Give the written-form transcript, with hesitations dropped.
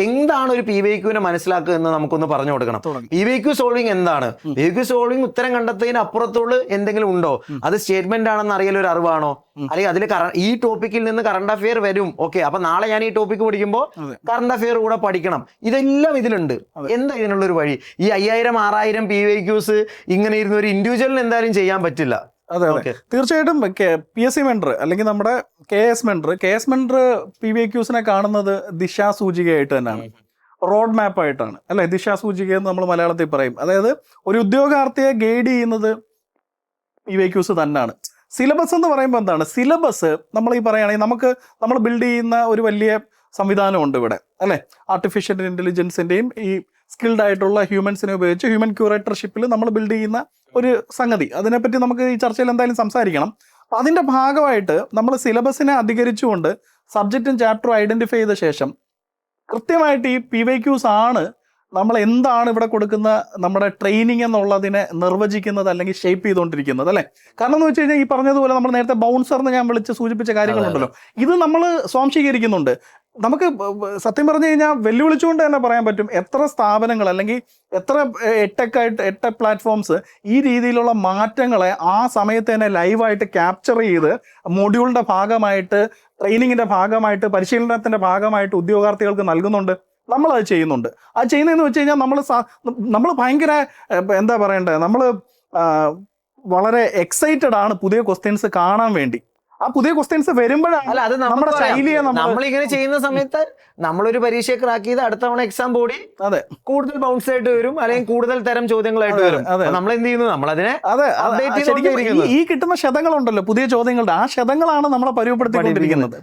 എന്താണ് ഒരു PYQ മനസ്സിലാക്കുക എന്ന് നമുക്കൊന്ന് പറഞ്ഞു കൊടുക്കണം. PYQ സോൾവിങ് എന്താണ്? PYQ സോൾവിങ് ഉത്തരം കണ്ടെത്തുന്നതിന് അപ്പുറത്തോട് എന്തെങ്കിലും ഉണ്ടോ? അത് സ്റ്റേറ്റ്മെന്റ് ആണെന്ന് അറിയൽ ഒരു അറിവാണോ? അല്ലെങ്കിൽ അതിൽ ഈ ടോപ്പിക്കിൽ നിന്ന് കറണ്ട് അഫെയർ വരും. ഓക്കെ, അപ്പൊ നാളെ ഞാൻ ഈ ടോപ്പിക്ക് പഠിക്കുമ്പോൾ കറണ്ട് അഫെയർ കൂടെ പഠിക്കണം. ഇതെല്ലാം ഇതിലുണ്ട്. എന്താ ഇതിനുള്ളൊരു വഴി? ഈ 5000 6000 PYQs ഇങ്ങനെ ഇരുന്ന ഒരു ഇൻഡിവിജ്വലിന് എന്തായാലും ചെയ്യാൻ പറ്റില്ല. അതെ അതെ, തീർച്ചയായിട്ടും. PSC മെൻഡർ അല്ലെങ്കിൽ നമ്മുടെ KS മെൻഡർ PYQസിനെ കാണുന്നത് ദിശാസൂചികയായിട്ട് തന്നെയാണ്, റോഡ് മാപ്പ് ആയിട്ടാണ് അല്ലെ. ദിശാസൂചിക എന്ന് നമ്മൾ മലയാളത്തിൽ പറയും. അതായത് ഒരു ഉദ്യോഗാർത്ഥിയെ ഗൈഡ് ചെയ്യുന്നത് PYQs തന്നെയാണ്. സിലബസ് എന്ന് പറയുമ്പോൾ എന്താണ്? സിലബസ് നമ്മൾ ഈ പറയുകയാണെങ്കിൽ നമ്മൾ ബിൽഡ് ചെയ്യുന്ന ഒരു വലിയ സംവിധാനമുണ്ട് ഇവിടെ അല്ലെ. ആർട്ടിഫിഷ്യൽ ഇന്റലിജൻസിന്റെയും ഈ സ്കിൽഡ് ആയിട്ടുള്ള ഹ്യൂമൻസിനെ ഉപയോഗിച്ച് ഹ്യൂമൻ ക്യൂറേറ്റർഷിപ്പിൽ നമ്മൾ ബിൽഡ് ചെയ്യുന്ന ഒരു സംഗതി. അതിനെപ്പറ്റി നമുക്ക് ഈ ചർച്ചയിൽ എന്തായാലും സംസാരിക്കണം. അപ്പം അതിൻ്റെ ഭാഗമായിട്ട് നമ്മൾ സിലബസിനെ അധികരിച്ചുകൊണ്ട് സബ്ജക്റ്റും ചാപ്റ്ററും ഐഡന്റിഫൈ ചെയ്ത ശേഷം കൃത്യമായിട്ട് ഈ PYQs ആണ് നമ്മൾ എന്താണ് ഇവിടെ കൊടുക്കുന്ന നമ്മുടെ ട്രെയിനിങ് എന്നുള്ളതിനെ നിർവചിക്കുന്നത് അല്ലെങ്കിൽ ഷേപ്പ് ചെയ്തുകൊണ്ടിരിക്കുന്നത് അല്ലേ. കാരണം എന്ന് വെച്ച് കഴിഞ്ഞാൽ ഈ പറഞ്ഞതുപോലെ നമ്മൾ നേരത്തെ ബൗൺസർ എന്ന് ഞാൻ സൂചിപ്പിച്ച കാര്യങ്ങളുണ്ടല്ലോ, ഇത് നമ്മൾ സ്വാംശീകരിക്കുന്നുണ്ട്. നമുക്ക് സത്യം പറഞ്ഞു കഴിഞ്ഞാൽ വെല്ലുവിളിച്ചുകൊണ്ട് തന്നെ പറയാൻ പറ്റും എത്ര സ്ഥാപനങ്ങൾ അല്ലെങ്കിൽ എത്ര എട്ടെക് പ്ലാറ്റ്ഫോംസ് ഈ രീതിയിലുള്ള മാറ്റങ്ങളെ ആ സമയത്ത് തന്നെ ലൈവായിട്ട് ക്യാപ്ചർ ചെയ്ത് മൊഡ്യൂളിന്റെ ഭാഗമായിട്ട്, ട്രെയിനിങ്ങിന്റെ ഭാഗമായിട്ട്, പരിശീലനത്തിന്റെ ഭാഗമായിട്ട് ഉദ്യോഗാർത്ഥികൾക്ക് നൽകുന്നുണ്ട്. നമ്മളത് ചെയ്യുന്നുണ്ട്. അത് ചെയ്യുന്നതെന്ന് വെച്ച് കഴിഞ്ഞാൽ നമ്മൾ ഭയങ്കര എന്താ പറയണ്ടേ, നമ്മൾ വളരെ എക്സൈറ്റഡ് ആണ് പുതിയ ക്വസ്റ്റ്യൻസ് കാണാൻ വേണ്ടി. ആ പുതിയ ക്വസ്റ്റ്യൻസ് വരുമ്പോഴാണ് അത് നമ്മുടെ ശൈലിയെ നമ്മളിങ്ങനെ ചെയ്യുന്ന സമയത്ത് നമ്മളൊരു പരീക്ഷയെ ക്രാക്ക് ചെയ്ത് അടുത്ത തവണ എക്സാം ബോഡി അതെ കൂടുതൽ ബൗൺസ് ആയിട്ട് വരും, അല്ലെങ്കിൽ കൂടുതൽ തരം ചോദ്യങ്ങളായിട്ട് വരും. നമ്മൾ എന്ത് ചെയ്യുന്നു? നമ്മളതിനെ ഈ കിട്ടുന്ന ശതങ്ങളുണ്ടല്ലോ പുതിയ ചോദ്യങ്ങളുടെ, ആ ശതങ്ങളാണ് നമ്മളെ പരുവപ്പെടുത്തിക്കൊണ്ടിരിക്കുന്നത്.